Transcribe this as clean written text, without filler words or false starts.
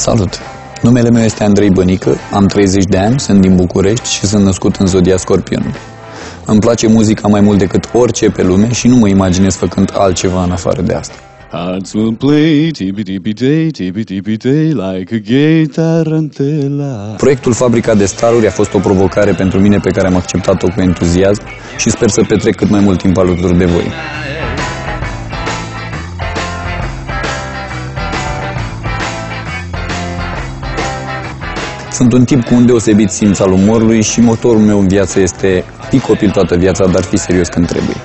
Salut! Numele meu este Andrei Bănică, am 30 de ani, sunt din București și sunt născut în zodia Scorpion. Îmi place muzica mai mult decât orice pe lume și nu mă imaginez făcând altceva în afară de asta. Hearts will play, tibi-tibi-day, tibi-tibi-day, like a gay tarantella. Proiectul Fabrica de Staruri a fost o provocare pentru mine pe care am acceptat-o cu entuziasm și sper să petrec cât mai mult timp alături de voi. Sunt un tip cu un deosebit simț al umorului și motorul meu în viață este fii copil toată viața, dar fii serios când trebuie.